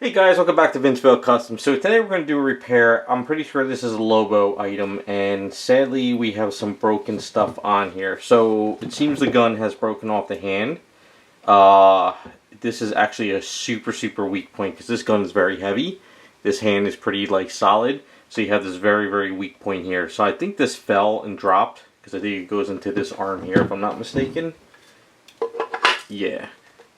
Hey guys, welcome back to Vinceville Custom. So today we're going to do a repair. I'm pretty sure this is a Lobo item, and sadly we have some broken stuff on here. So it seems the gun has broken off the hand. This is actually a super weak point because this gun is very heavy. This hand is pretty solid, so you have this very weak point here. So I think this fell and dropped because I think it goes into this arm here if I'm not mistaken. Yeah.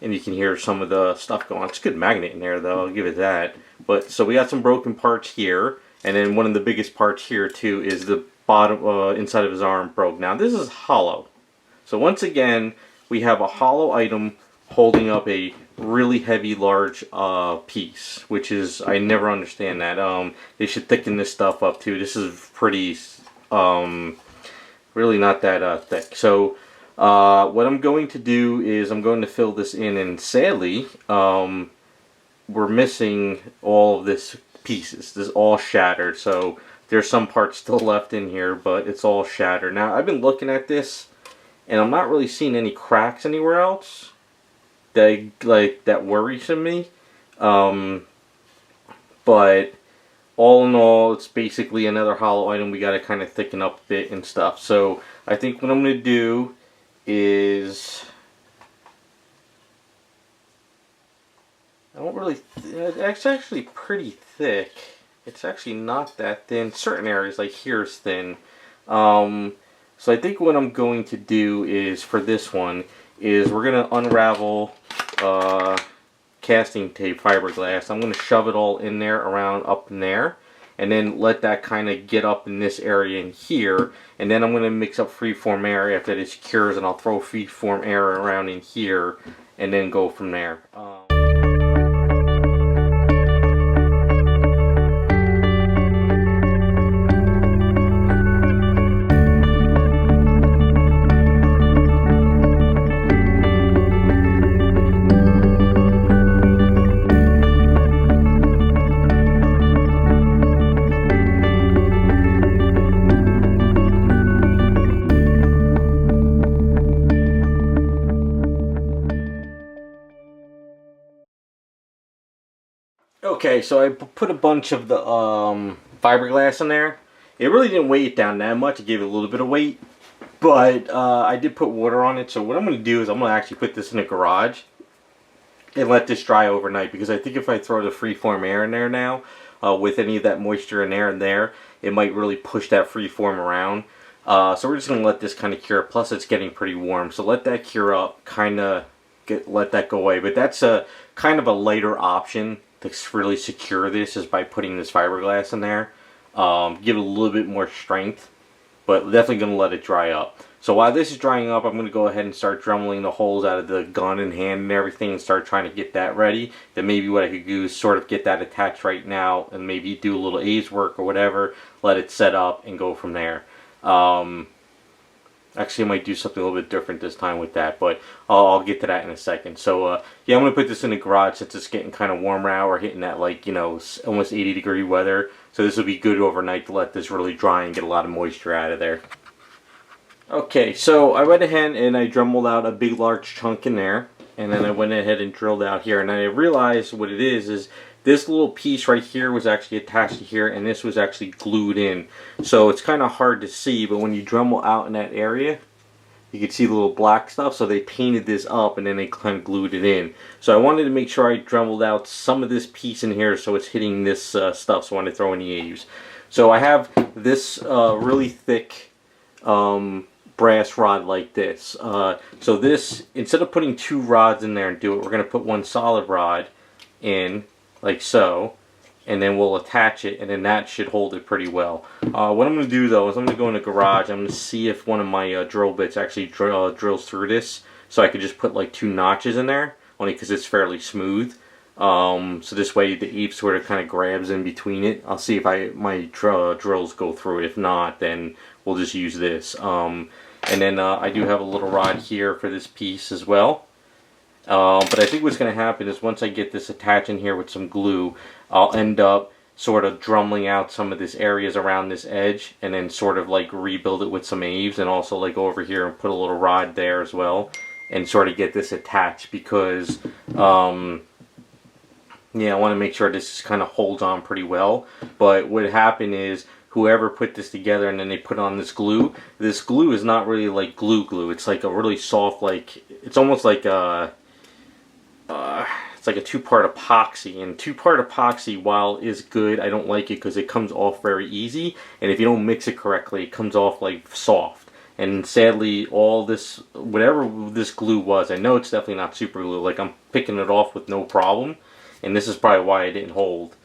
And you can hear some of the stuff going on. It's a good magnet in there, though. I'll give it that. But so we got some broken parts here, and then one of the biggest parts here too is the bottom inside of his arm broke. Now this is hollow. So once again, we have a hollow item holding up a really heavy, large piece, which is I never understand that. They should thicken this stuff up too. This is pretty, really not that thick. So. What I'm going to do is I'm going to fill this in, and sadly, we're missing all of this pieces. This is all shattered, so there's some parts still left in here, but it's all shattered. Now, I've been looking at this, and I'm not really seeing any cracks anywhere else that worrisome me. But all in all, it's basically another hollow item. We got to kind of thicken up a bit and stuff. So I think what I'm going to do is it's actually pretty thick. It's actually not that thin. Certain areas like here is thin. So I think what I'm going to do is for this one is we're going to unravel casting tape fiberglass. I'm going to shove it all in there around up in there, and then let that kind of get up in this area in here, and then I'm going to mix up freeform air after it cures, and I'll throw freeform air around in here and then go from there. Okay, so I put a bunch of the fiberglass in there. It really didn't weigh it down that much. It gave it a little bit of weight, but I did put water on it. So what I'm going to do is I'm going to actually put this in a garage and let this dry overnight, because I think if I throw the freeform air in there now, with any of that moisture in there, it might really push that freeform around. So we're just going to let this kind of cure. Plus it's getting pretty warm, so let that cure up, let that go away. But that's a kind of a lighter option to really secure this, is by putting this fiberglass in there. Give it a little bit more strength, but definitely going to let it dry up. So while this is drying up, I'm going to go ahead and start dremeling the holes out of the gun and hand and everything, and start trying to get that ready. Then maybe what I could do is sort of get that attached right now, and maybe do a little AIDS work or whatever, let it set up and go from there. Actually, I might do something a little bit different this time with that, but I'll get to that in a second. So, yeah, I'm going to put this in the garage since it's getting kind of warmer out. We're hitting that, almost 80-degree weather. So this will be good overnight to let this really dry and get a lot of moisture out of there. Okay, so I went ahead and I dremeled out a big, large chunk in there. And then I went ahead and drilled out here. And I realized what it is this little piece right here was actually attached to here, and this was actually glued in. So it's kind of hard to see, but when you dremel out in that area, you can see the little black stuff. So they painted this up and then they kind of glued it in. So I wanted to make sure I dremeled out some of this piece in here so it's hitting this stuff, so I wanted to throw any A's. So I have this really thick brass rod like this. So this, instead of putting two rods in there and do it, we're going to put one solid rod in, like so, and then we'll attach it, and then that should hold it pretty well. What I'm going to do though is I'm going to go in the garage. I'm going to see if one of my drill bits actually drills through this, so I could just put like 2 notches in there, only because it's fairly smooth. So this way the eave sort of kind of grabs in between it. I'll see if my drills go through it. If not, then we'll just use this. And then I do have a little rod here for this piece as well. But I think what's going to happen is once I get this attached in here with some glue, I'll end up sort of drumming out some of this areas around this edge, and then sort of like rebuild it with some eaves, and also like go over here and put a little rod there as well, and sort of get this attached, because Yeah, I want to make sure this kind of holds on pretty well. But what happened is whoever put this together and then they put on this glue is not really like glue. It's like a really soft, like, it's almost like uh, it's like a two-part epoxy. And two-part epoxy, while is good, I don't like it because it comes off very easy. And if you don't mix it correctly, it comes off like soft. And sadly, all this, whatever this glue was, I know it's definitely not super glue. Like, I'm picking it off with no problem. And this is probably why it didn't hold.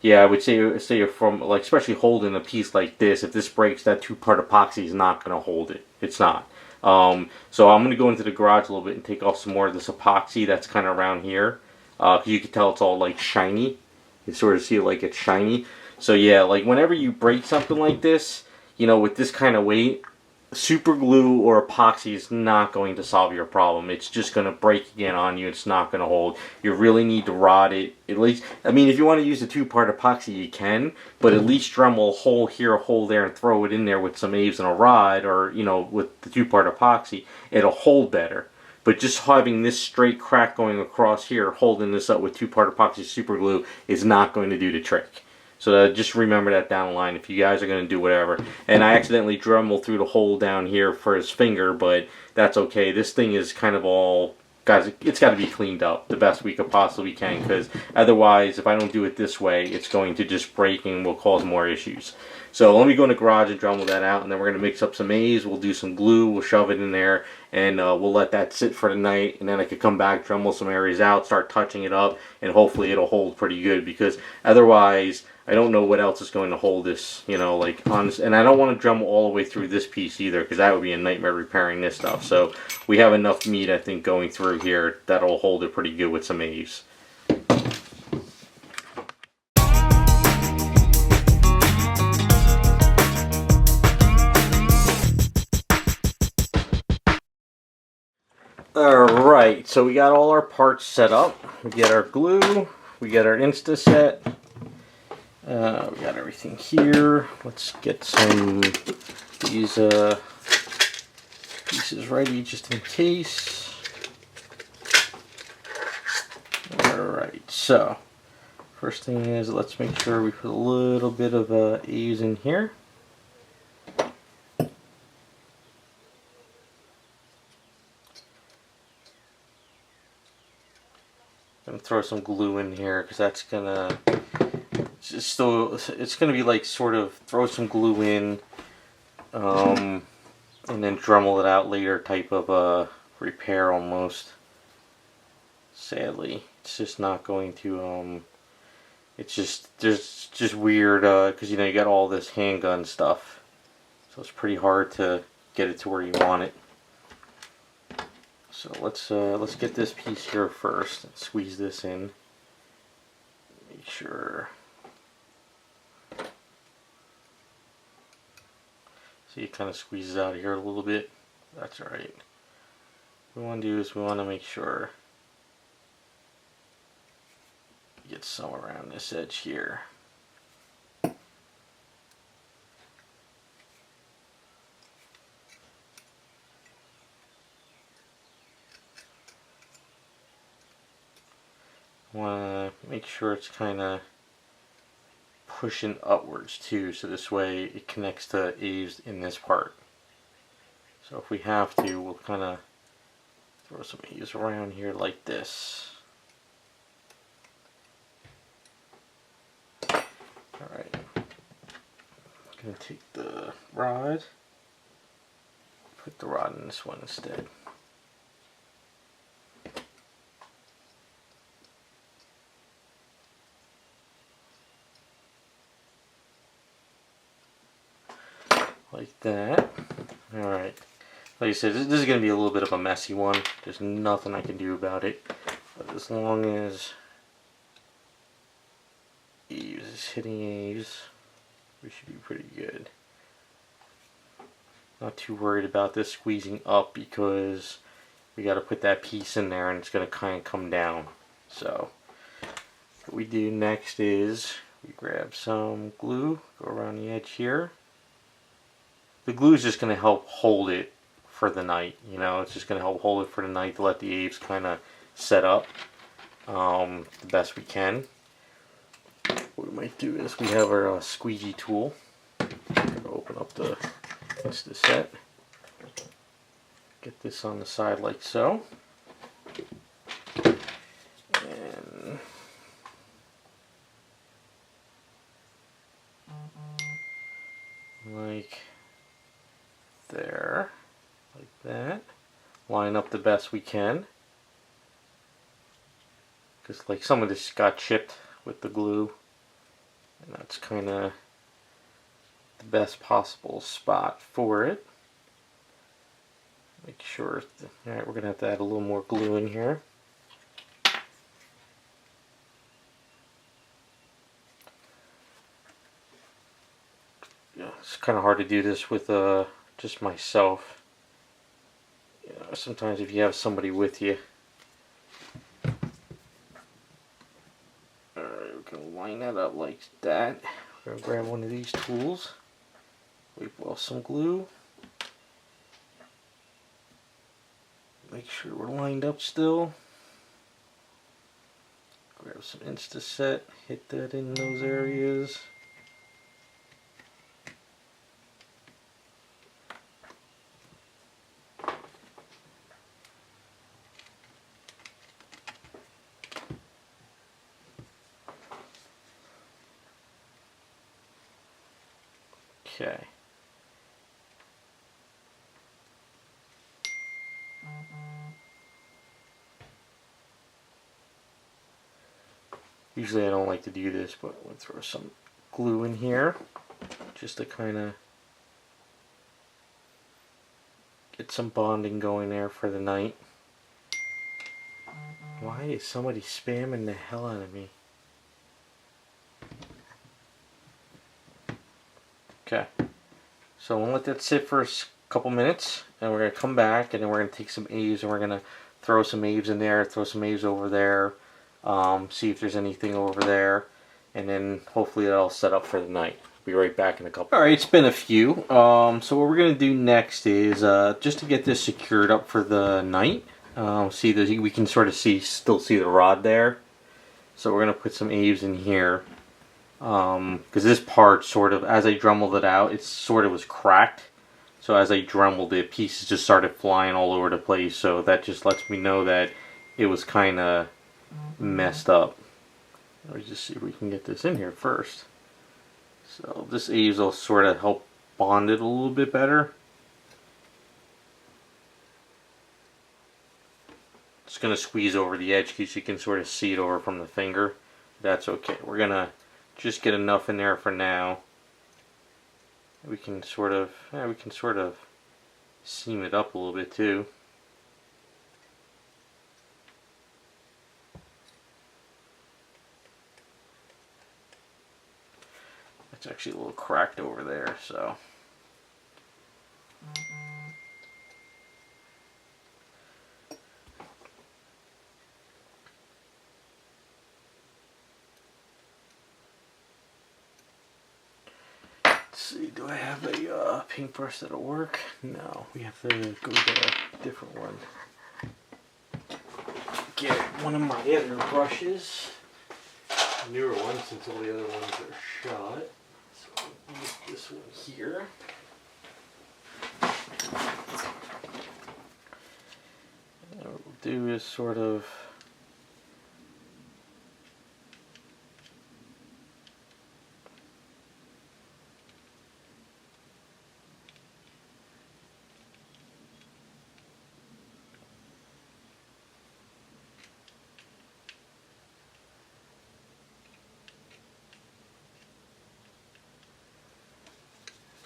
Yeah, I would say from, like, especially holding a piece like this, if this breaks, that two-part epoxy is not going to hold it. It's not. So I'm going to go into the garage a little bit and take off some more of this epoxy that's kind of around here. Because you can tell it's all, like, shiny. You can sort of see it like it's shiny. So yeah, like, whenever you break something like this, you know, with this kind of weight, super glue or epoxy is not going to solve your problem. It's just going to break again on you. It's not going to hold. You really need to rod it. At least, I mean, if you want to use a two-part epoxy, you can, but at least Dremel a hole here, a hole there, and throw it in there with some Aves and a rod, or, you know, with the two-part epoxy, it'll hold better. But just having this straight crack going across here, holding this up with two-part epoxy super glue, is not going to do the trick. So just remember that down the line if you guys are going to do whatever. And I accidentally Dremel through the hole down here for his finger, but that's okay. This thing is kind of all, guys, it's got to be cleaned up the best we could possibly can, because otherwise, if I don't do it this way, it's going to just break and will cause more issues. So let me go in the garage and Dremel that out, and then we're going to mix up some maize. We'll do some glue. We'll shove it in there, and we'll let that sit for the night, and then I could come back, Dremel some areas out, start touching it up, and hopefully it'll hold pretty good, because otherwise, I don't know what else is going to hold this, you know, like, honest. And I don't want to Dremel all the way through this piece either, because that would be a nightmare repairing this stuff. So we have enough meat, I think, going through here that'll hold it pretty good with some Aves. Alright, so we got all our parts set up. We get our glue, we get our Insta set. We got everything here. Let's get some these pieces ready just in case. Alright, so first thing is, let's make sure we put a little bit of A's in here. I'm gonna throw some glue in here because that's gonna it's gonna be like sort of throw some glue in, and then Dremel it out later type of repair almost. Sadly, it's just not going to it's just weird because you know you got all this handgun stuff, so it's pretty hard to get it to where you want it. So let's get this piece here first and squeeze this in. Make sure. See, it kind of squeezes out here a little bit. That's alright. What we want to do is we want to make sure we get some around this edge here. Want to make sure it's kind of pushing upwards too, so this way it connects to Aves in this part. So if we have to, we'll kind of throw some Aves around here like this. Alright, I'm going to take the rod, put the rod in this one instead. Like that. Alright. Like I said, this is going to be a little bit of a messy one. There's nothing I can do about it. But as long as Aves is hitting Aves, we should be pretty good. Not too worried about this squeezing up because we got to put that piece in there and it's going to kind of come down. So what we do next is we grab some glue, go around the edge here. The glue is just going to help hold it for the night, you know, it's just going to help hold it for the night to let the Aves kind of set up. the best we can. What we might do is we have our squeegee tool. I'm gonna open up the set. Get this on the side like so. And like there, like that. Line up the best we can. Because like some of this got chipped with the glue, and that's kind of the best possible spot for it. Make sure. Alright, we're going to have to add a little more glue in here. Yeah, it's kind of hard to do this with just myself. You know, sometimes if you have somebody with you. Alright, we're going to line that up like that. We're going to grab one of these tools. Wipe off some glue. Make sure we're lined up still. Grab some Insta-Set, hit that in those areas. Okay. Usually I don't like to do this, but we'll throw some glue in here just to kind of get some bonding going there for the night. Why is somebody spamming the hell out of me? Okay, so we'll let that sit for a couple minutes, and we're going to come back, and then we're going to take some Aves, and we're going to throw some Aves in there, throw some Aves over there, see if there's anything over there, and then hopefully that'll set up for the night. Be right back in a couple. Alright, it's been a few. So what we're going to do next is, just to get this secured up for the night, we can sort of still see the rod there. So we're going to put some Aves in here. Because this part sort of, as I dremeled it out, it sort of was cracked. So as I dremeled it, pieces just started flying all over the place. So that just lets me know that it was kind of messed up. Let's just see if we can get this in here first. So this Aves will sort of help bond it a little bit better. Just going to squeeze over the edge because you can sort of see it over from the finger. That's okay. We're going to just get enough in there for now. We can sort of seam it up a little bit too. It's actually a little cracked over there, so. See, do I have a paintbrush that'll work? No, we have to go get a different one. Get one of my other brushes, newer one since all the other ones are shot. So I'll use this one here. And what we'll do is sort of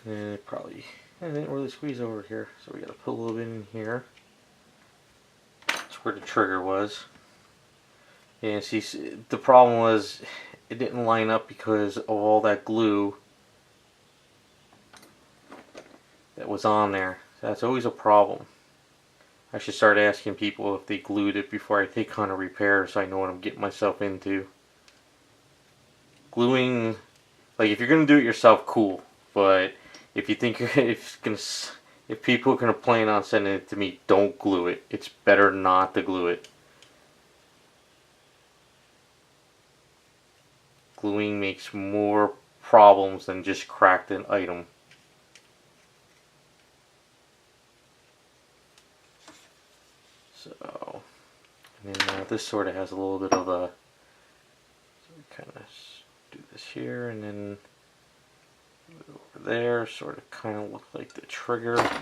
and I didn't really squeeze over here, so we gotta put a little bit in here. That's where the trigger was. And see, the problem was it didn't line up because of all that glue that was on there. That's always a problem. I should start asking people if they glued it before I take on a repair so I know what I'm getting myself into. Gluing, like if you're gonna do it yourself, cool, but if you think if people are gonna plan on sending it to me, don't glue it. It's better not to glue it. gluing makes more problems than just cracked an item. So, and then this sort of has a little bit of a, so we kind of do this here, and then over there, sort of kind of look like the trigger. Kind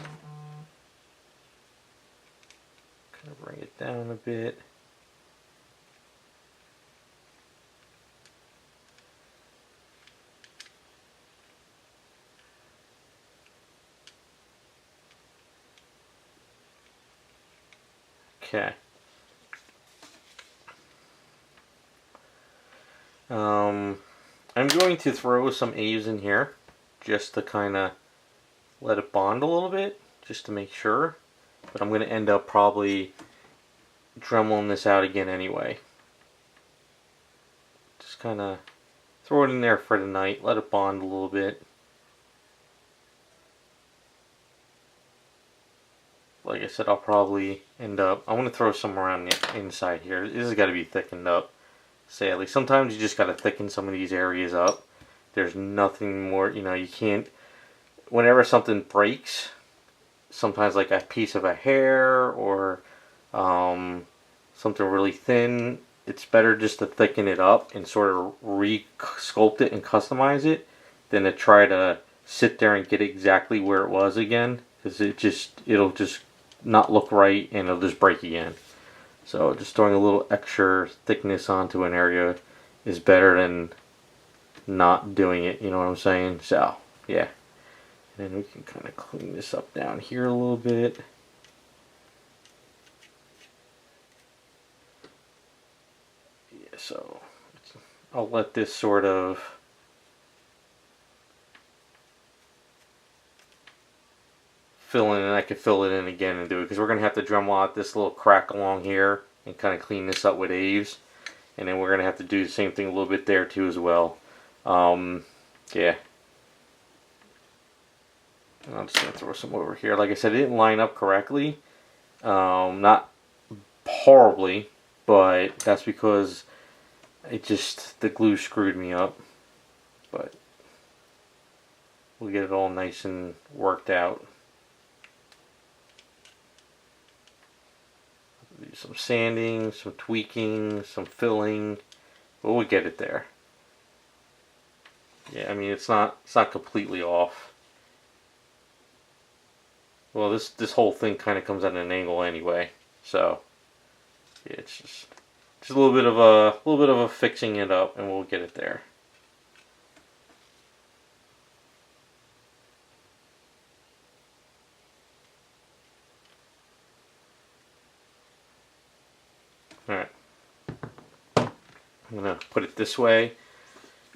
of bring it down a bit. Okay. I'm going to throw some A's in here just to kind of let it bond a little bit, just to make sure. But I'm going to end up probably dremeling this out again anyway. Just kind of throw it in there for the night, let it bond a little bit. Like I said, I'll probably end up, I want to throw some around the inside here. This has got to be thickened up, sadly. Sometimes you just got to thicken some of these areas up. There's nothing more, you know, you can't, whenever something breaks, sometimes like a piece of a hair or something really thin, it's better just to thicken it up and sort of re-sculpt it and customize it than to try to sit there and get exactly where it was again, because it'll just not look right and it'll just break again. So just throwing a little extra thickness onto an area is better than not doing it, you know what I'm saying? So yeah, and then we can kind of clean this up down here a little bit. Yeah, so I'll let this sort of fill in, and I could fill it in again and do it, because we're going to have to Dremel out this little crack along here and kind of clean this up with Aves, and then we're going to have to do the same thing a little bit there too as well. Yeah, and I'm just going to throw some over here. Like I said, it didn't line up correctly, not horribly, but that's because the glue screwed me up. But we'll get it all nice and worked out. Do some sanding, some tweaking, some filling, but we'll get it there. Yeah, I mean, it's not completely off. Well, this whole thing kind of comes at an angle anyway, so yeah, it's just a little bit of a fixing it up, and we'll get it there. Alright, I'm going to put it this way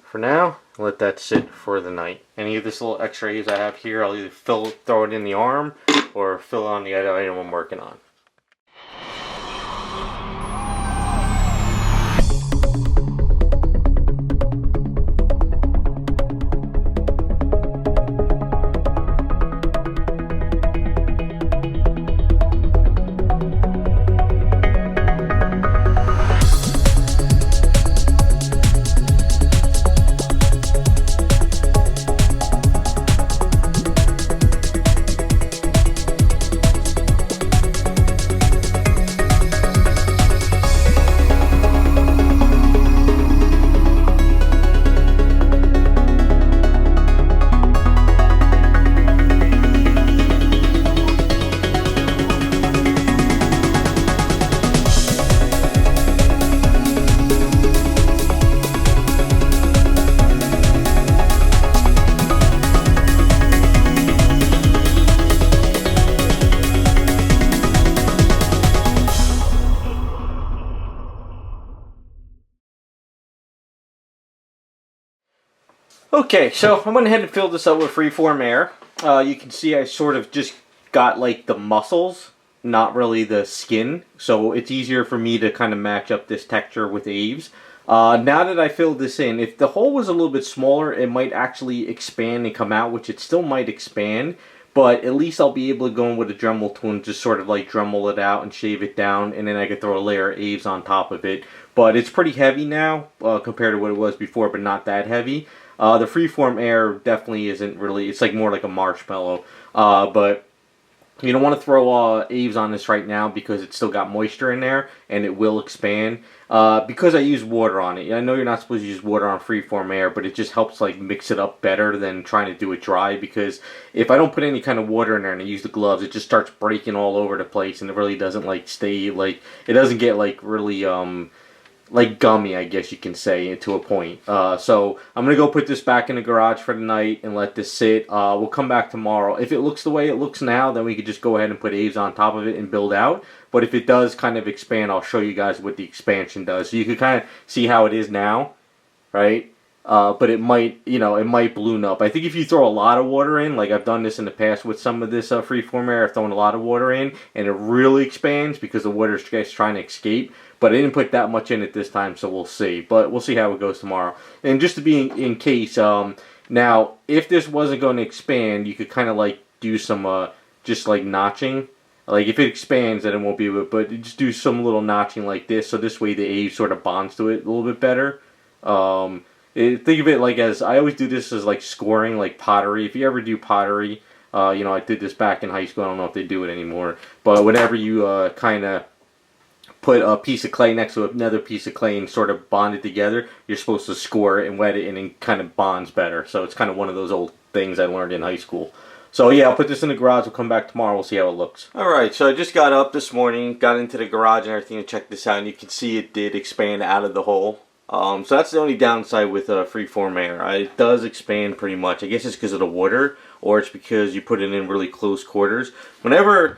for now, let that sit for the night. Any of this little extra A's I have here, I'll either throw it in the arm or fill on the item I'm working on. Okay, so I went ahead and filled this up with freeform air. You can see I sort of just got like the muscles, not really the skin, so it's easier for me to kind of match up this texture with Aves. Now that I filled this in, if the hole was a little bit smaller, it might actually expand and come out, which it still might expand, but at least I'll be able to go in with a Dremel tool and just sort of like Dremel it out and shave it down, and then I could throw a layer of Aves on top of it. But it's pretty heavy now compared to what it was before, but not that heavy. The freeform air definitely isn't really, it's like more like a marshmallow. But you don't want to throw Aves on this right now because it's still got moisture in there and it will expand. Because I use water on it. I know you're not supposed to use water on freeform air, but it just helps like mix it up better than trying to do it dry, because if I don't put any kind of water in there and I use the gloves, it just starts breaking all over the place and it really doesn't like stay, like, it doesn't get like really like gummy, I guess you can say, to a point. So I'm going to go put this back in the garage for the night and let this sit. We'll come back tomorrow. If it looks the way it looks now, then we could just go ahead and put Aves on top of it and build out. But if it does kind of expand, I'll show you guys what the expansion does. So you can kind of see how it is now, right? But it might, you know, it might balloon up. I think if you throw a lot of water in, like I've done this in the past with some of this freeform air, I've thrown a lot of water in, and it really expands because the water is trying to escape. But I didn't put that much in it this time, so we'll see. But we'll see how it goes tomorrow. And just to be in case, now, if this wasn't going to expand, you could kind of like do some, just like notching. Like if it expands, then it won't be able to, but just do some little notching like this, so this way the A sort of bonds to it a little bit better. Think of it like as, I always do this as like scoring, like pottery. If you ever do pottery, you know, I did this back in high school. I don't know if they do it anymore. But whenever you kind of put a piece of clay next to another piece of clay and sort of bond it together, you're supposed to score it and wet it, and it kind of bonds better. So it's kind of one of those old things I learned in high school. So yeah, I'll put this in the garage. We'll come back tomorrow. We'll see how it looks. Alright, so I just got up this morning, got into the garage and everything to check this out, and you can see it did expand out of the hole. So that's the only downside with freeform air. It does expand pretty much. I guess it's because of the water, or it's because you put it in really close quarters. Whenever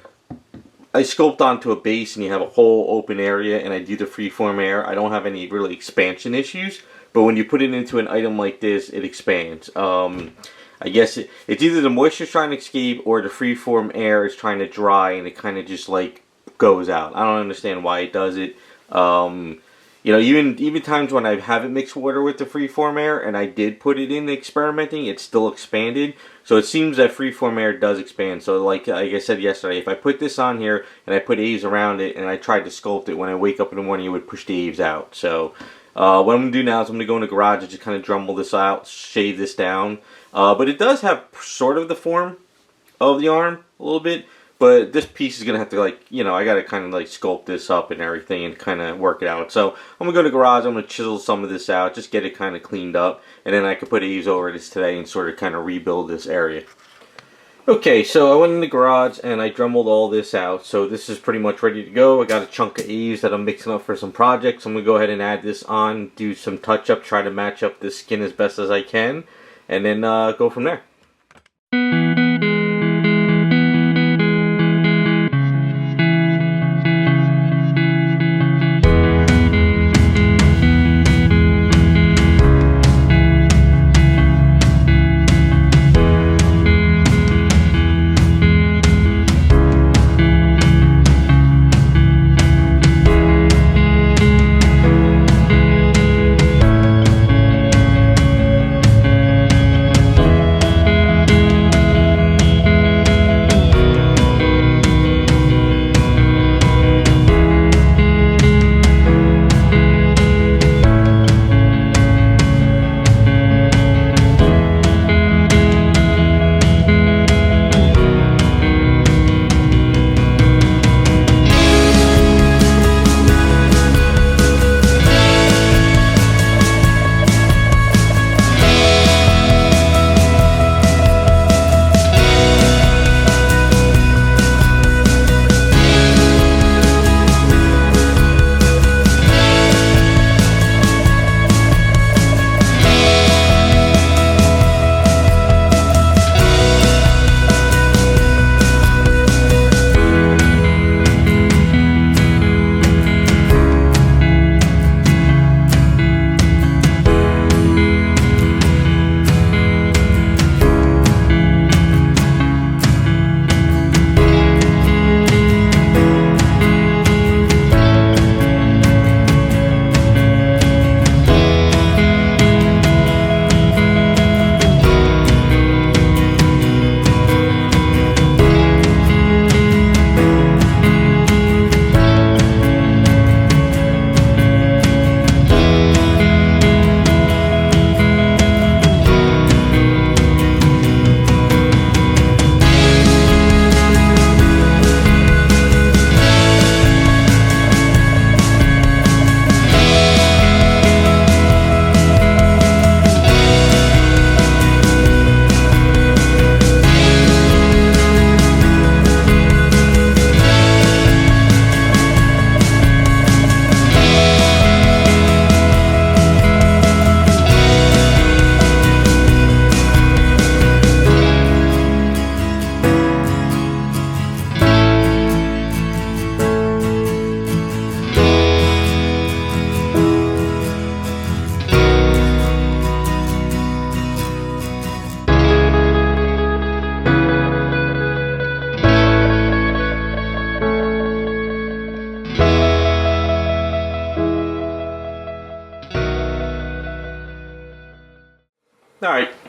I sculpt onto a base and you have a whole open area and I do the freeform air, I don't have any really expansion issues. But when you put it into an item like this, it expands. I guess it's either the moisture trying to escape or the freeform air is trying to dry and it kind of just like goes out. I don't understand why it does it. You know, even times when I haven't mixed water with the freeform air and I did put it in experimenting, it still expanded. So it seems that freeform air does expand. So like I said yesterday, if I put this on here and I put Aves around it and I tried to sculpt it, when I wake up in the morning, it would push the Aves out. So what I'm going to do now is I'm going to go in the garage and just kind of Dremel this out, shave this down. But it does have sort of the form of the arm a little bit. But this piece is going to have to, like, you know, I got to kind of like sculpt this up and everything and kind of work it out. So I'm going to go to the garage, I'm going to chisel some of this out, just get it kind of cleaned up. And then I could put Aves over this today and sort of kind of rebuild this area. Okay, so I went in the garage and I Dremeled all this out. So this is pretty much ready to go. I got a chunk of Aves that I'm mixing up for some projects. I'm going to go ahead and add this on, do some touch up, try to match up this skin as best as I can. And then go from there.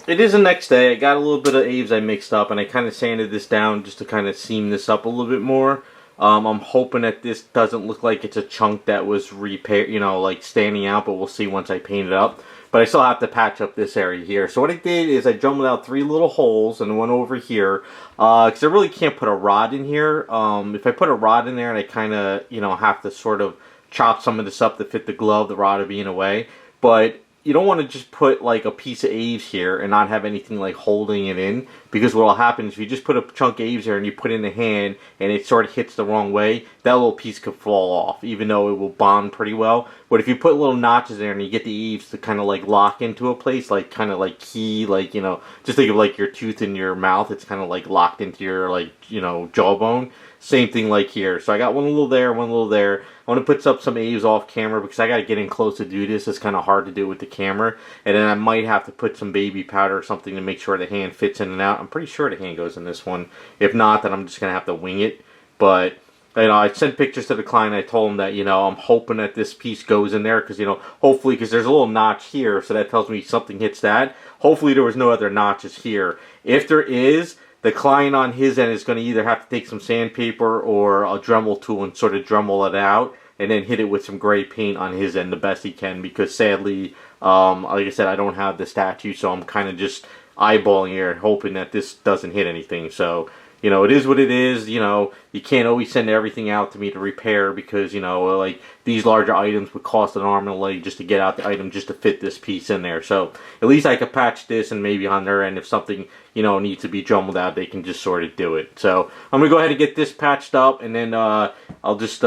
it is the next day. I got a little bit of Aves I mixed up, and I kind of sanded this down just to kind of seam this up a little bit more. I'm hoping that this doesn't look like it's a chunk that was repaired, you know, like standing out, but we'll see once I paint it up. But I still have to patch up this area here. So what I did is I jumbled out 3 little holes and one over here. Because I really can't put a rod in here. If I put a rod in there and I kind of, you know, have to sort of chop some of this up to fit the glove, the rod will be in a way. But you don't want to just put like a piece of Aves here and not have anything like holding it in, because what will happen is if you just put a chunk of Aves there and you put it in the hand and it sort of hits the wrong way, that little piece could fall off, even though it will bond pretty well. But if you put little notches there and you get the Aves to kind of like lock into a place, like kind of like key, like, you know, just think of like your tooth in your mouth, it's kind of like locked into your, like, you know, jawbone. Same thing like here. So I got one little there, one little there. I want to put up some Aves off camera because I got to get in close to do this. It's kind of hard to do with the camera. And then I might have to put some baby powder or something to make sure the hand fits in and out. I'm pretty sure the hand goes in this one. If not, then I'm just going to have to wing it. But, you know, I sent pictures to the client. I told him that, you know, I'm hoping that this piece goes in there because, you know, hopefully, because there's a little notch here. So that tells me something hits that. Hopefully there was no other notches here. If there is, the client on his end is going to either have to take some sandpaper or a Dremel tool and sort of Dremel it out and then hit it with some gray paint on his end the best he can, because sadly, like I said, I don't have the statue, so I'm kind of just eyeballing here and hoping that this doesn't hit anything. So, you know, it is what it is. You know, you can't always send everything out to me to repair because, you know, like these larger items would cost an arm and a leg just to get out the item just to fit this piece in there. So at least I could patch this, and maybe on their end, if something, you know, needs to be jumbled out, they can just sort of do it. So I'm going to go ahead and get this patched up, and then I'll just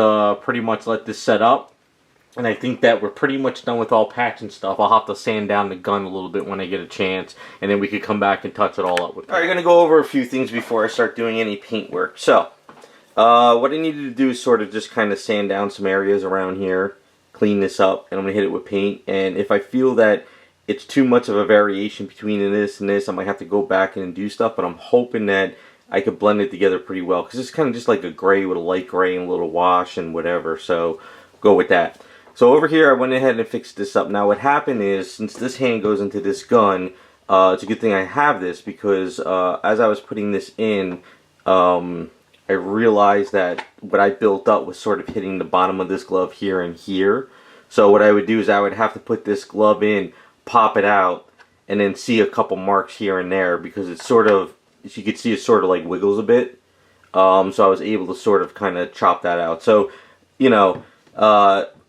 pretty much let this set up. And I think that we're pretty much done with all patching stuff. I'll have to sand down the gun a little bit when I get a chance, and then we could come back and touch it all up with it. Alright, I'm going to go over a few things before I start doing any paint work. So, what I needed to do is sort of just kind of sand down some areas around here, clean this up, and I'm going to hit it with paint. And if I feel that it's too much of a variation between this and this, I might have to go back and do stuff, but I'm hoping that I could blend it together pretty well, because it's kind of just like a gray with a light gray and a little wash and whatever, so go with that. So over here I went ahead and fixed this up. Now what happened is, since this hand goes into this gun, it's a good thing I have this, because as I was putting this in, I realized that what I built up was sort of hitting the bottom of this glove here and here. So what I would do is I would have to put this glove in, pop it out, and then see a couple marks here and there, because it's sort of, as you can see, it sort of like wiggles a bit. So I was able to sort of kind of chop that out. So, you know,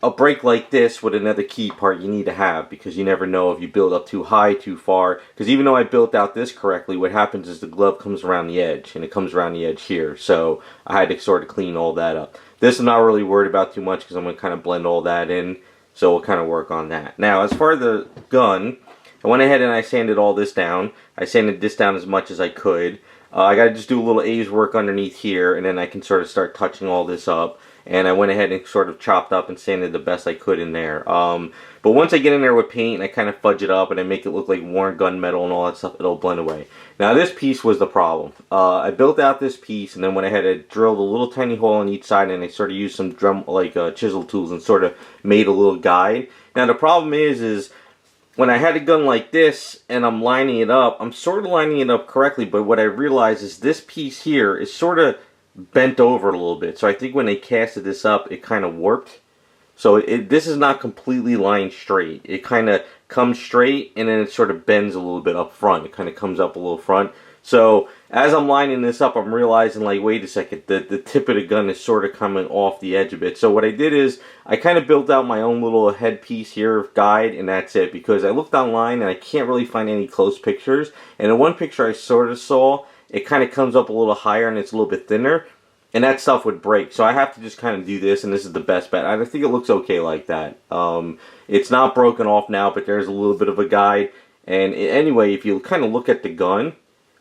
a break like this with another key part you need to have, because you never know if you build up too high, too far. Because even though I built out this correctly, what happens is the glove comes around the edge, and it comes around the edge here. So I had to sort of clean all that up. This I'm not really worried about too much, because I'm going to kind of blend all that in. So we'll kind of work on that. Now, as far as the gun, I went ahead and I sanded all this down. I sanded this down as much as I could. I got to just do a little A's work underneath here, and then I can sort of start touching all this up. And I went ahead and sort of chopped up and sanded the best I could in there. But once I get in there with paint and I kind of fudge it up and I make it look like worn gunmetal and all that stuff, it'll blend away. Now this piece was the problem. I built out this piece, and then when I had to drill a little tiny hole on each side, and I sort of used some chisel tools and sort of made a little guide. Now the problem is when I had a gun like this and I'm lining it up, I'm sort of lining it up correctly, but what I realized is this piece here is sort of bent over a little bit. So I think when they casted this up, it kind of warped. So this is not completely lined straight. It kind of comes straight, and then it sort of bends a little bit up front. It kind of comes up a little front. So as I'm lining this up, I'm realizing, like, wait a second, the tip of the gun is sort of coming off the edge a bit. So what I did is I kind of built out my own little headpiece here guide, and that's it. Because I looked online and I can't really find any close pictures. And in one picture I sort of saw, it kind of comes up a little higher and it's a little bit thinner, and that stuff would break. So I have to just kind of do this, and this is the best bet. I think it looks okay like that. It's not broken off now, but there's a little bit of a guide. And anyway, if you kind of look at the gun,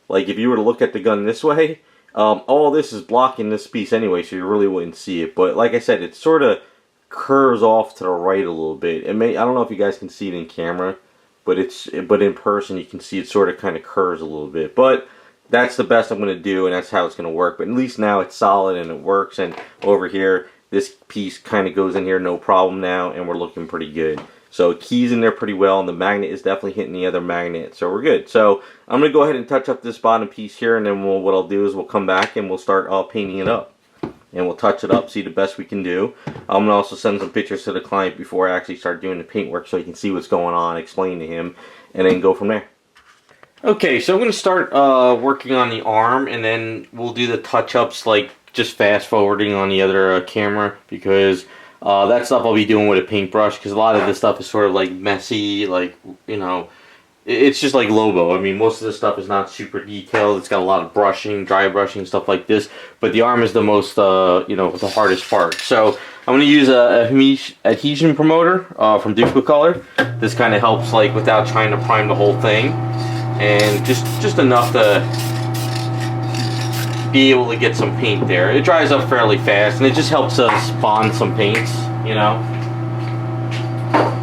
like if you were to look at the gun this way, all this is blocking this piece anyway, so you really wouldn't see it. But like I said, it sort of curves off to the right a little bit. I don't know if you guys can see it in camera, but in person you can see it sort of kind of curves a little bit. But that's the best I'm going to do, and that's how it's going to work. But at least now it's solid and it works. And over here, this piece kind of goes in here no problem now, and we're looking pretty good. So it keys in there pretty well, and the magnet is definitely hitting the other magnet, so we're good. So I'm going to go ahead and touch up this bottom piece here, and then what I'll do is we'll come back and we'll start painting it up. And we'll touch it up, see the best we can do. I'm going to also send some pictures to the client before I actually start doing the paintwork so he can see what's going on, explain to him, and then go from there. Okay, so I'm going to start working on the arm, and then we'll do the touch-ups, like just fast forwarding on the other camera, because that stuff I'll be doing with a paintbrush, because a lot of this stuff is sort of like messy, like, you know, it's just like Lobo. I mean, most of this stuff is not super detailed. It's got a lot of brushing, dry brushing, stuff like this. But the arm is the most, you know, the hardest part. So I'm going to use a adhesion promoter from Duplicolor. This kind of helps, like, without trying to prime the whole thing. And just enough to be able to get some paint there. It dries up fairly fast, and it just helps us bond some paints, you know.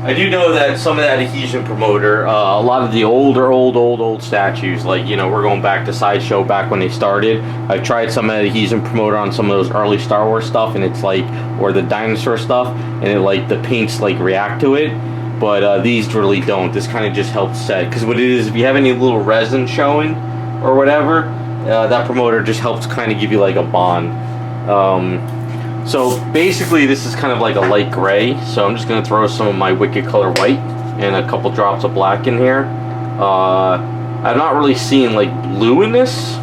I do know that some of that adhesion promoter, a lot of the old statues, like, you know, we're going back to Sideshow back when they started. I've tried some of that adhesion promoter on some of those early Star Wars stuff, and it's like, or the dinosaur stuff, and it, like, the paints, like, react to it. But these really don't. This kind of just helps set. Because what it is, if you have any little resin showing or whatever, that promoter just helps kind of give you, like, a bond. So basically this is kind of like a light gray, so I'm just going to throw some of my Wicked Color White and a couple drops of black in here. I'm not really seeing like blue in this,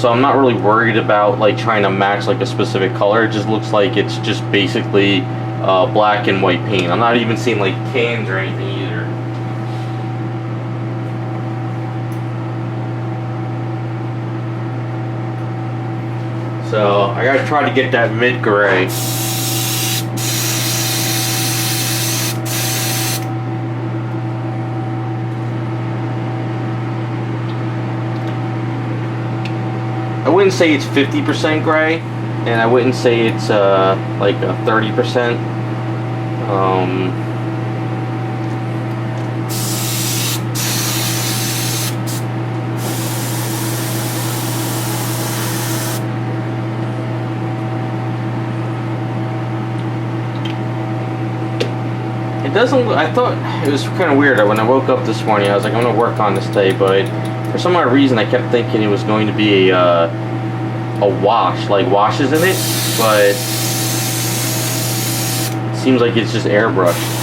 so I'm not really worried about like trying to match like a specific color. It just looks like it's just basically black and white paint. I'm not even seeing like cans or anything either. So I gotta try to get that mid gray. I wouldn't say it's 50% gray, and I wouldn't say it's like a 30%. It doesn't. I thought it was kind of weird. When I woke up this morning, I was like, I'm gonna work on this today, but for some odd reason, I kept thinking it was going to be a wash, like washes in it, but it seems like it's just airbrushed.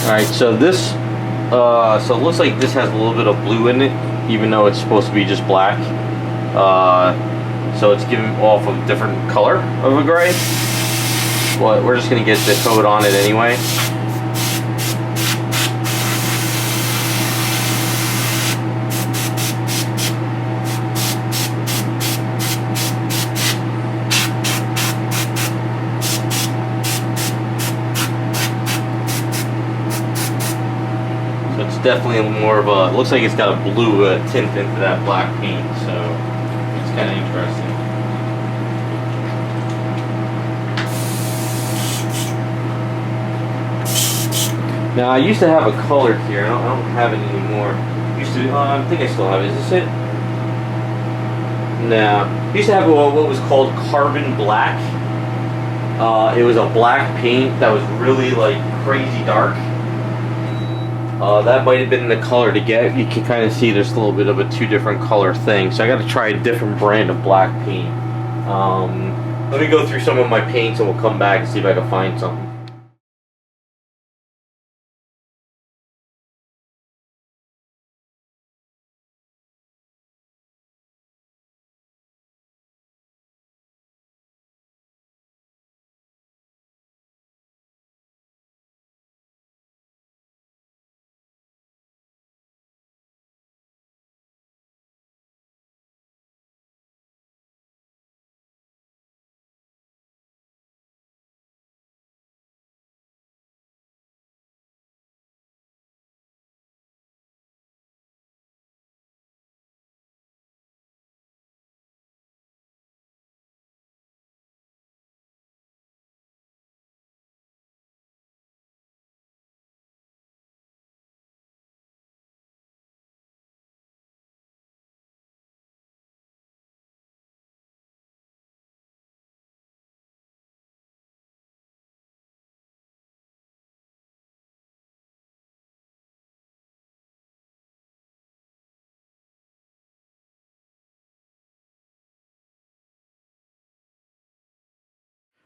Alright, so this, so it looks like this has a little bit of blue in it, even though it's supposed to be just black. So it's giving off a different color of a gray. But we're just going to get the coat on it anyway. It's definitely more of a, it looks like it's got a blue tint into that black paint, so it's kind of interesting. Now I used to have a color here, I don't have it anymore. Used to, I think I still have it, is this it? No. I used to have what was called carbon black. It was a black paint that was really like crazy dark. That might have been the color to get. You can kind of see there's a little bit of a two different color thing. So I got to try a different brand of black paint. Let me go through some of my paints and we'll come back and see if I can find something.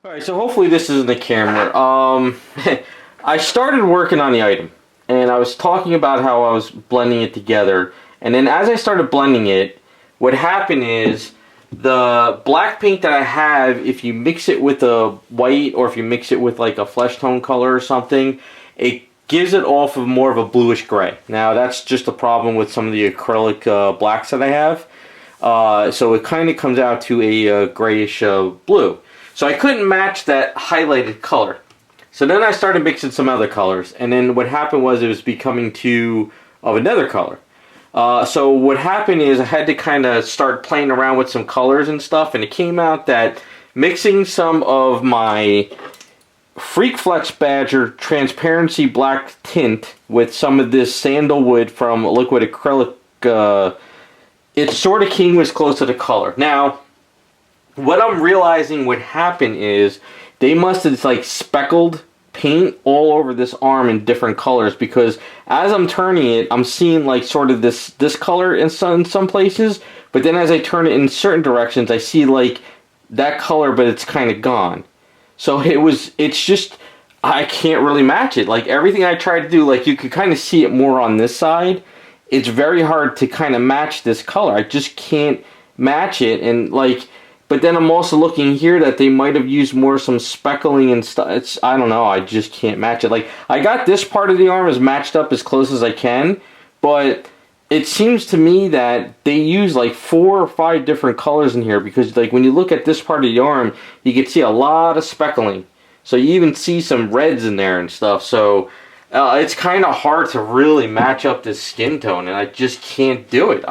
Alright, so hopefully this isn't the camera. I started working on the item, and I was talking about how I was blending it together, and then as I started blending it, what happened is, the black paint that I have, if you mix it with a white, or if you mix it with like a flesh tone color or something, it gives it off of more of a bluish gray. Now that's just a problem with some of the acrylic blacks that I have. So it kind of comes out to a grayish blue. So I couldn't match that highlighted color. So then I started mixing some other colors, and then what happened was it was becoming too of another color. So what happened is I had to kind of start playing around with some colors and stuff, and it came out that mixing some of my Freak Flex Badger transparency black tint with some of this sandalwood from liquid acrylic, it sort of came as close to the color. Now, what I'm realizing would happen is they must have like speckled paint all over this arm in different colors, because as I'm turning it, I'm seeing like sort of this color in some places, but then as I turn it in certain directions, I see like that color, but it's kind of gone. So it's just, I can't really match it. Like everything I tried to do, like you could kind of see it more on this side. It's very hard to kind of match this color. I just can't match it. And like, but then I'm also looking here that they might have used more some speckling and stuff. I don't know, I just can't match it. Like, I got this part of the arm as matched up as close as I can, but it seems to me that they use like 4 or 5 different colors in here, because like when you look at this part of the arm, you can see a lot of speckling. So you even see some reds in there and stuff. So it's kind of hard to really match up this skin tone, and I just can't do it.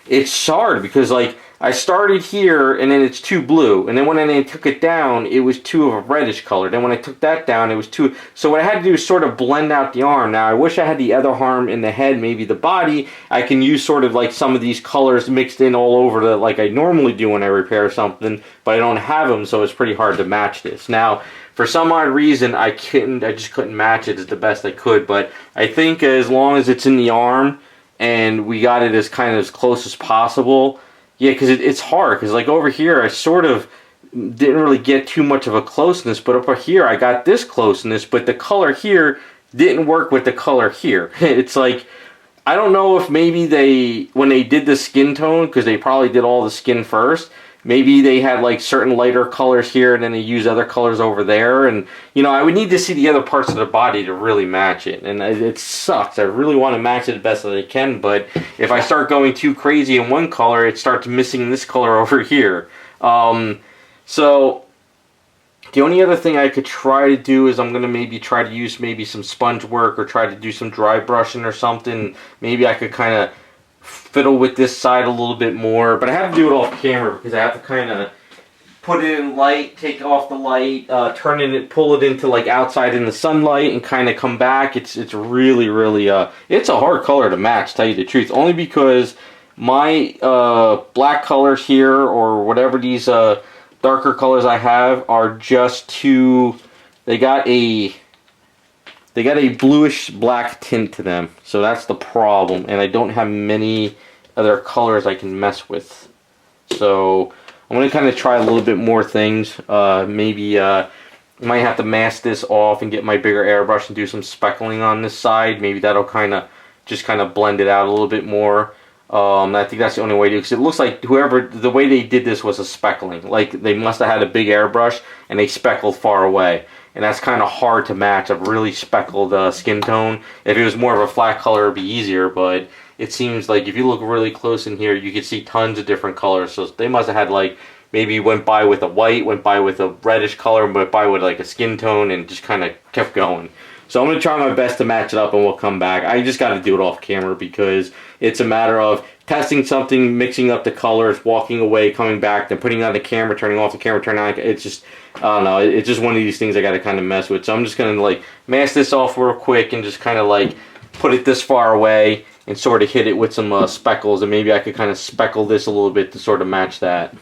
It's hard because like I started here and then it's too blue, and then when I took it down it was too of a reddish color, then when I took that down it was too, so what I had to do is sort of blend out the arm. Now I wish I had the other arm in the head, maybe the body. I can use sort of like some of these colors mixed in all over the, like I normally do when I repair something, but I don't have them, so it's pretty hard to match this. Now for some odd reason I just couldn't match it as the best I could, but I think as long as it's in the arm and we got it as kind of as close as possible. Yeah, because it's hard, because like over here I sort of didn't really get too much of a closeness, but over here I got this closeness, but the color here didn't work with the color here. It's like, I don't know if maybe when they did the skin tone, because they probably did all the skin first, maybe they had like certain lighter colors here and then they use other colors over there, and you know, I would need to see the other parts of the body to really match it, and it sucks. I really want to match it the best that I can, but if I start going too crazy in one color, it starts missing this color over here. So the only other thing I could try to do is I'm going to maybe try to use maybe some sponge work or try to do some dry brushing or something. Maybe I could kind of fiddle with this side a little bit more, but I have to do it off camera because I have to kind of put it in light, take off the light, pull it into like outside in the sunlight, and kind of come back. It's really it's a hard color to match, tell you the truth, only because my black colors here or whatever these darker colors I have are just too, they got a bluish black tint to them, so that's the problem, and I don't have many other colors I can mess with. So I'm going to kind of try a little bit more things. Maybe I might have to mask this off and get my bigger airbrush and do some speckling on this side. Maybe that'll just kind of blend it out a little bit more. I think that's the only way to do it, because it looks like the way they did this was a speckling. Like they must have had a big airbrush and they speckled far away. And that's kind of hard to match a really speckled skin tone. If it was more of a flat color, it would be easier, but it seems like if you look really close in here, you can see tons of different colors. So they must have had like, maybe went by with a white, went by with a reddish color, went by with like a skin tone, and just kind of kept going. So I'm going to try my best to match it up, and we'll come back. I just got to do it off camera because it's a matter of testing something, mixing up the colors, walking away, coming back, then putting on the camera, turning off the camera, turning on. It's just, I don't know, it's just one of these things I got to kind of mess with. So I'm just going to like mask this off real quick and just kind of like put it this far away and sort of hit it with some speckles, and maybe I could kind of speckle this a little bit to sort of match that.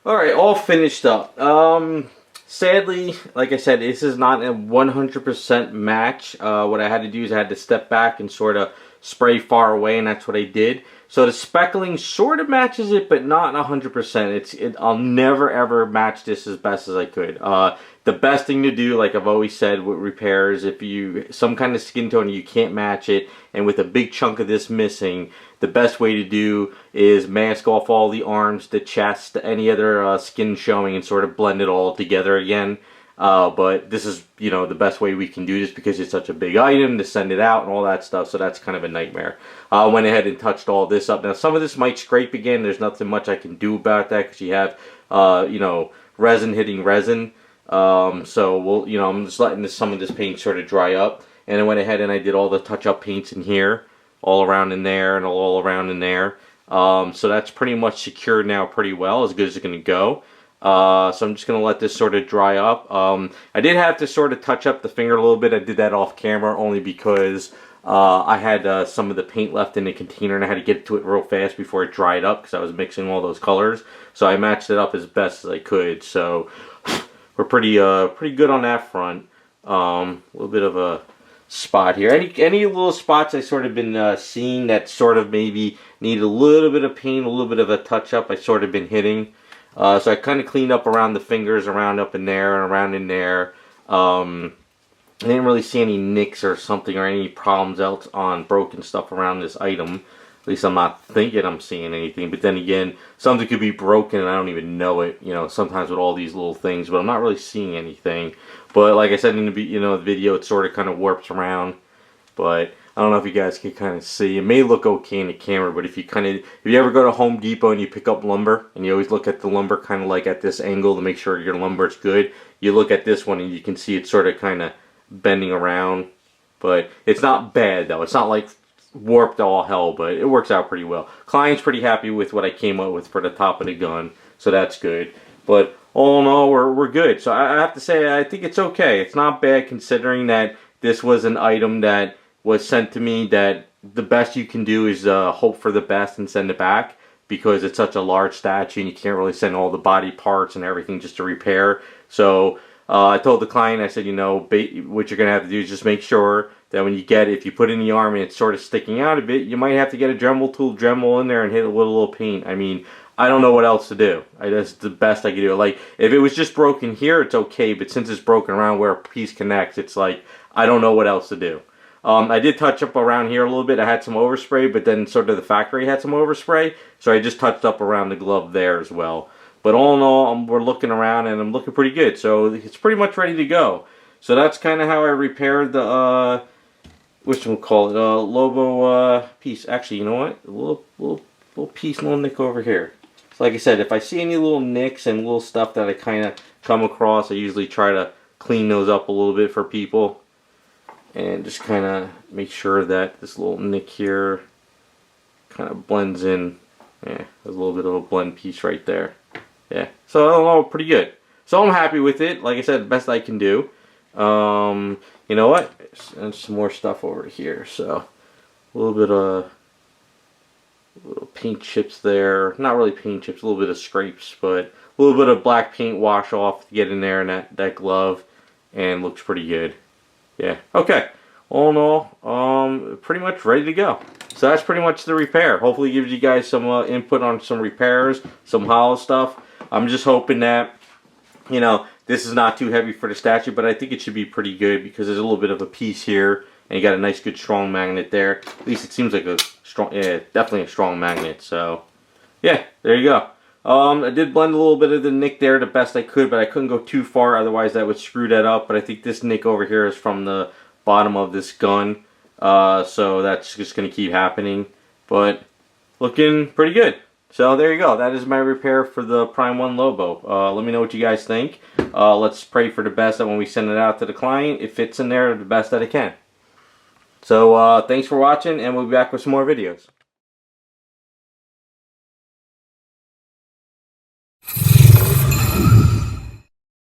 Alright, all finished up. Sadly, like I said, this is not a 100% match. What I had to do is I had to step back and sort of spray far away, and that's what I did. So the speckling sort of matches it, but not 100%. I'll never ever match this as best as I could. The best thing to do, like I've always said with repairs, if you some kind of skin tone you can't match it, and with a big chunk of this missing, the best way to do is mask off all the arms, the chest, any other skin showing, and sort of blend it all together again. But this is, you know, the best way we can do this because it's such a big item to send it out and all that stuff, so that's kind of a nightmare. I went ahead and touched all this up. Now, some of this might scrape again. There's nothing much I can do about that because you have, you know, resin hitting resin. So we'll, you know, I'm just letting some of this paint sort of dry up. And I went ahead and I did all the touch-up paints in here, all around in there, and all around in there. So that's pretty much secured now pretty well, as good as it's going to go. So I'm just going to let this sort of dry up. I did have to sort of touch up the finger a little bit. I did that off camera only because I had some of the paint left in the container and I had to get to it real fast before it dried up because I was mixing all those colors. So I matched it up as best as I could. So we're pretty good on that front. A little bit of a spot here. Any little spots I sort of been seeing that sort of maybe need a little bit of paint, a little bit of a touch up, I sort of been hitting. So I kind of cleaned up around the fingers, around up in there, and around in there. I didn't really see any nicks or something or any problems else on broken stuff around this item. At least I'm not thinking I'm seeing anything. But then again, something could be broken and I don't even know it. You know, sometimes with all these little things, but I'm not really seeing anything. But like I said in the video, it sort of kind of warps around. But I don't know if you guys can kind of see. It may look okay in the camera, but if you ever go to Home Depot and you pick up lumber, and you always look at the lumber kind of like at this angle to make sure your lumber is good, you look at this one and you can see it sort of kind of bending around. But it's not bad though. It's not like warped all hell, but it works out pretty well. Client's pretty happy with what I came up with for the top of the gun, so that's good. But all in all, we're good. So I have to say, I think it's okay. It's not bad considering that this was an item that was sent to me that the best you can do is hope for the best and send it back because it's such a large statue and you can't really send all the body parts and everything just to repair. So I told the client, I said, you know, what you're going to have to do is just make sure that when you get it, if you put it in the arm and it's sort of sticking out a bit, you might have to get a Dremel tool, Dremel in there and hit it with a little paint. I mean, I don't know what else to do. That's the best I can do. Like, if it was just broken here, it's okay, but since it's broken around where a piece connects, it's like, I don't know what else to do. I did touch up around here a little bit. I had some overspray, but then sort of the factory had some overspray, so I just touched up around the glove there as well. But all in all, we're looking around and I'm looking pretty good, so it's pretty much ready to go. So that's kind of how I repaired the, Lobo piece. Actually, you know what? A little piece, little nick over here. So like I said, if I see any little nicks and little stuff that I kind of come across, I usually try to clean those up a little bit for people. And just kind of make sure that this little nick here kind of blends in. Yeah, there's a little bit of a blend piece right there. Yeah, so I don't know, pretty good. So I'm happy with it. Like I said, the best I can do. You know what? There's some more stuff over here. So a little bit of little paint chips there. Not really paint chips, a little bit of scrapes, but a little bit of black paint wash off to get in there in that glove, and looks pretty good. Yeah, okay. All in all, pretty much ready to go. So that's pretty much the repair. Hopefully it gives you guys some input on some repairs, some hollow stuff. I'm just hoping that, you know, this is not too heavy for the statue, but I think it should be pretty good because there's a little bit of a piece here, and you got a nice, good, strong magnet there. At least it seems like a strong, yeah, definitely a strong magnet. So, yeah, there you go. I did blend a little bit of the nick there the best I could, but I couldn't go too far, otherwise that would screw that up. But I think this nick over here is from the bottom of this gun, so that's just going to keep happening. But looking pretty good. So there you go. That is my repair for the Prime1 Lobo. Let me know what you guys think. Let's pray for the best that when we send it out to the client, it fits in there the best that it can. So thanks for watching, and we'll be back with some more videos.